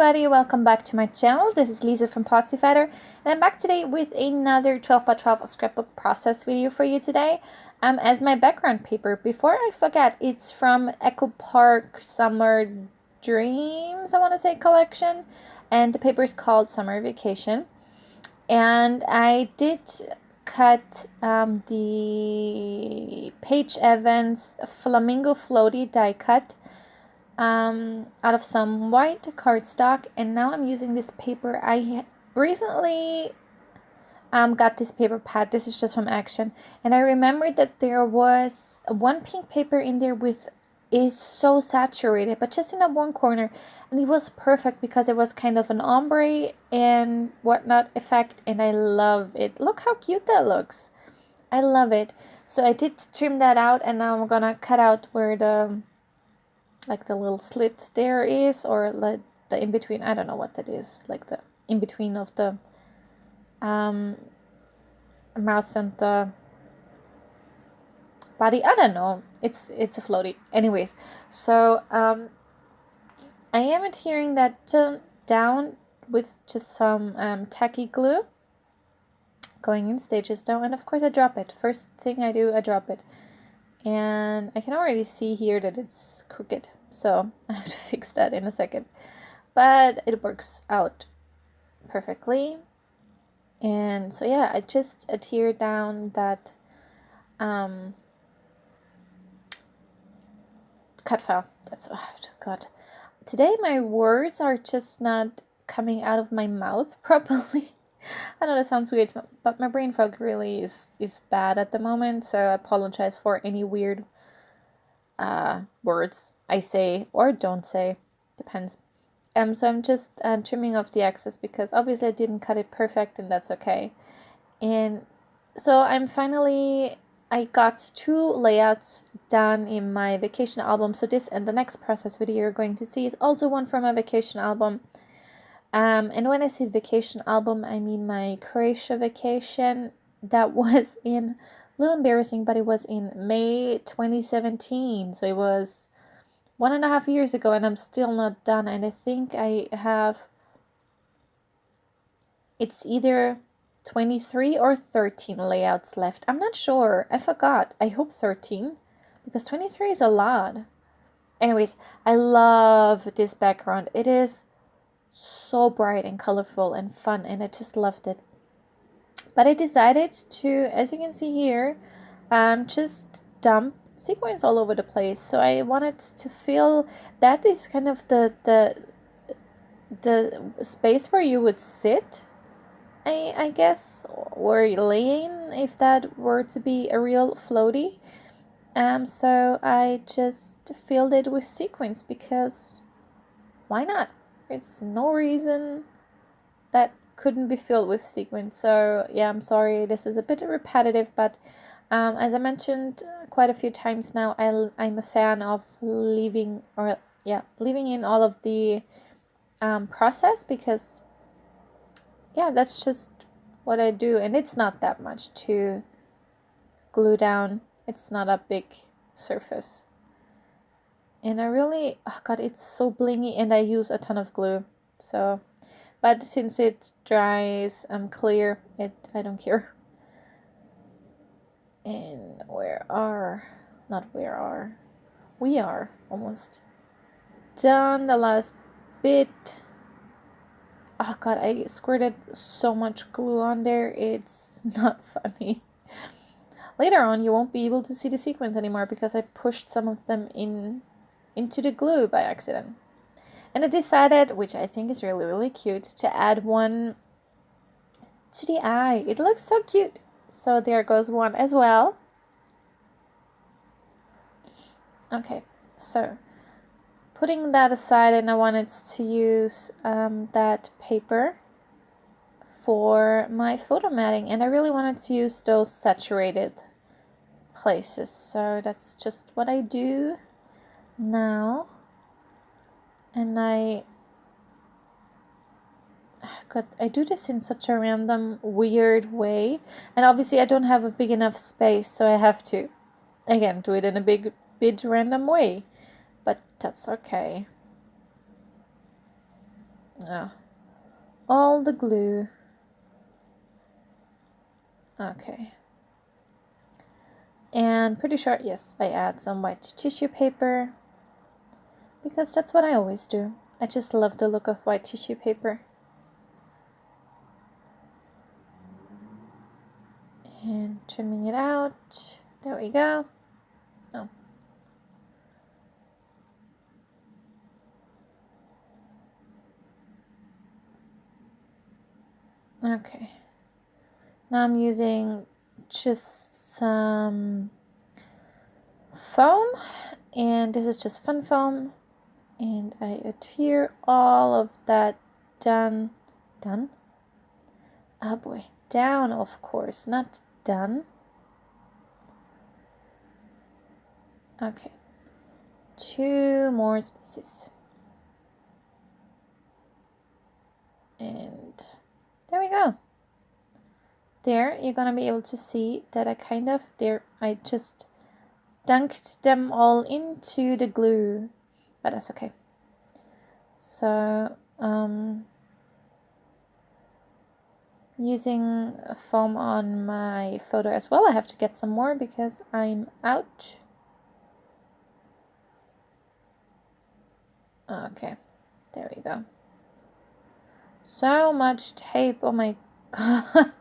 everybody, welcome back to my channel. This is Lisa from Potsy Fighter, and I'm back today with another 12x12 scrapbook process video for you today. As my background paper, before I forget, it's from Echo Park Summer Dreams, I want to say, collection, and the paper is called Summer Vacation. And I did cut the Paige Evans Flamingo Floaty die cut out of some white cardstock, and now I'm using this paper. I recently got this paper pad. This is just from Action, and I remembered that there was one pink paper in there with is so saturated, but just in that one corner, and it was perfect because it was kind of an ombre and whatnot effect, and I love it. Look how cute that looks. I love it. So I did trim that out, and now I'm gonna cut out where the the little slit there is, or like the in between. I don't know what that is, like the in between of the mouth and the body. I don't know. It's a floaty. Anyways, so I am adhering that down with just some tacky glue, going in stages though, and of course I drop it. First thing I do, I drop it. And I can already see here that it's crooked, so I have to fix that in a second. But it works out perfectly. And so yeah, I just adhere down that cut file. That's, oh God. Today my words are just not coming out of my mouth properly. I know that sounds weird, but my brain fog really is bad at the moment, so I apologize for any weird words I say or don't say, depends. So I'm just trimming off the excess because obviously I didn't cut it perfect, and that's okay. And so I got 2 layouts done in my vacation album. So this and the next process video you're going to see is also one from my vacation album. And when I say vacation album, I mean my Croatia vacation. That was in, a little embarrassing, but it was in May 2017. So it was 1.5 years ago, and I'm still not done. And I think I have, it's either 23 or 13 layouts left. I'm not sure. I forgot. I hope 13, because 23 is a lot. Anyways, I love this background. It is so bright and colorful and fun, and I just loved it. But I decided to, as you can see here, just dump sequins all over the place. So I wanted to feel that is kind of the space where you would sit, I guess, or laying, if that were to be a real floaty. So I just filled it with sequins because why not? It's no reason that couldn't be filled with sequins. So yeah, I'm sorry, this is a bit repetitive, but as I mentioned quite a few times now, I'm a fan of leaving in all of the process, because yeah, that's just what I do, and it's not that much to glue down. It's not a big surface. And I really, oh God, it's so blingy, and I use a ton of glue. So, but since it dries clear, I don't care. And we are almost done. The last bit. Oh God, I squirted so much glue on there. It's not funny. Later on, you won't be able to see the sequins anymore because I pushed some of them into the glue by accident. And I decided, which I think is really, really cute, to add one to the eye. It looks so cute. So there goes one as well. Okay, so putting that aside, and I wanted to use that paper for my photo matting, and I really wanted to use those saturated places. So that's just what I do now. And I do this in such a random, weird way, and obviously I don't have a big enough space, so I have to again do it in a bit random way, but that's okay. Oh, all the glue. Okay. And pretty sure, yes, I add some white tissue paper because that's what I always do. I just love the look of white tissue paper. And trimming it out. There we go. Oh. Okay. Now I'm using just some foam, and this is just fun foam, and I adhere all of that down, oh boy, down, of course, not done. Okay, 2 more spaces, and there we go. There you're gonna be able to see that I just dunked them all into the glue, but that's okay. So using foam on my photo as well. I have to get some more because I'm out. Okay, there we go. So much tape, oh my god.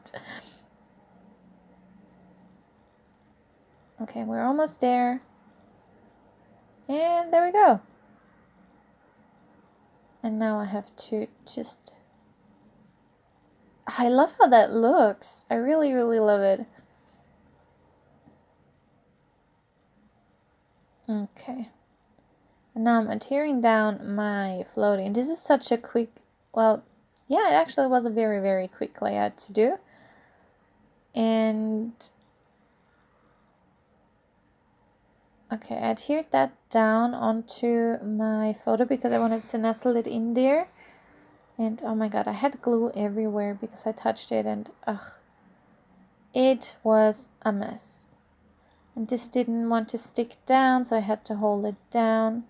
Okay, we're almost there. And there we go. And now I have to just... I love how that looks. I really, really love it. Okay. And now I'm adhering down my floating. And this is such a quick... Well, yeah, it actually was a very, very quick layout to do. And... Okay, I adhered that down onto my photo because I wanted to nestle it in there. And oh my god, I had glue everywhere because I touched it and ugh, it was a mess. And this didn't want to stick down, so I had to hold it down.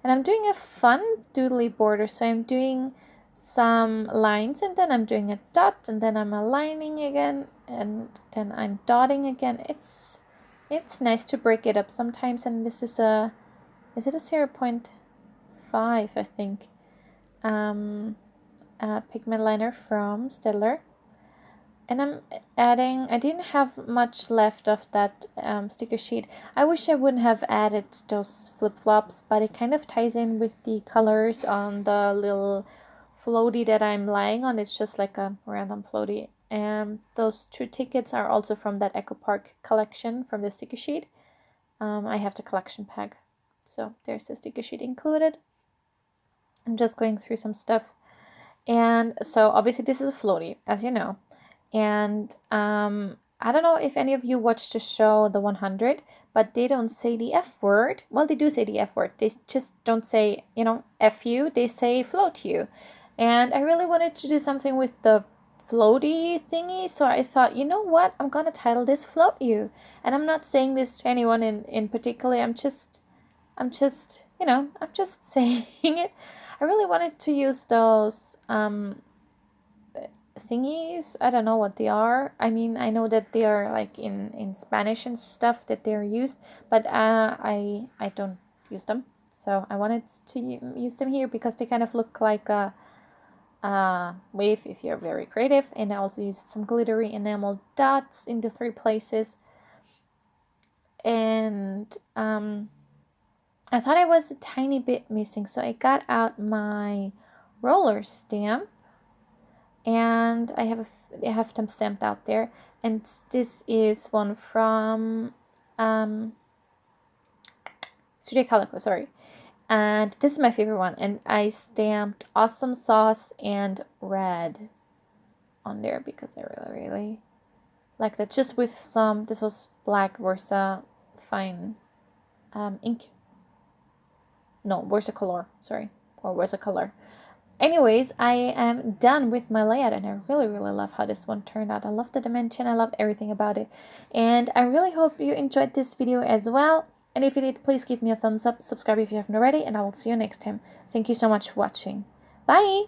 And I'm doing a fun doodly border, so I'm doing some lines and then I'm doing a dot and then I'm aligning again and then I'm dotting again. It's nice to break it up sometimes, and this is it a 0.5, I think, pigment liner from Stellar. And I'm adding, I didn't have much left of that sticker sheet. I wish I wouldn't have added those flip-flops, but it kind of ties in with the colors on the little floaty that I'm lying on. It's just like a random floaty. And those 2 tickets are also from that Echo Park collection from the sticker sheet. I have the collection pack, so there's the sticker sheet included. I'm just going through some stuff. And so obviously this is a floaty, as you know. And I don't know if any of you watched the show The 100, but they don't say the F word. Well, they do say the F word. They just don't say, F you. They say float you. And I really wanted to do something with the floaty thingy, so I thought, you know what, I'm gonna title this Float You. And I'm not saying this to anyone in particular. I'm just saying it. I really wanted to use those thingies. I don't know what they are. I mean, I know that they are like in Spanish and stuff that they're used, but I don't use them. So I wanted to use them here because they kind of look like a wave if you're very creative. And I also used some glittery enamel dots in the 3 places. And I thought I was a tiny bit missing, so I got out my roller stamp, and I have them stamped out there. And this is one from Studio Calico, sorry. And this is my favorite one, and I stamped Awesome Sauce and Red on there because I really, really like that. Just with some, this was black Versa fine ink. No, Versacolor, sorry, or Versacolor. Anyways, I am done with my layout, and I really, really love how this one turned out. I love the dimension, I love everything about it, and I really hope you enjoyed this video as well. And if you did, please give me a thumbs up, subscribe if you haven't already, and I will see you next time. Thank you so much for watching. Bye!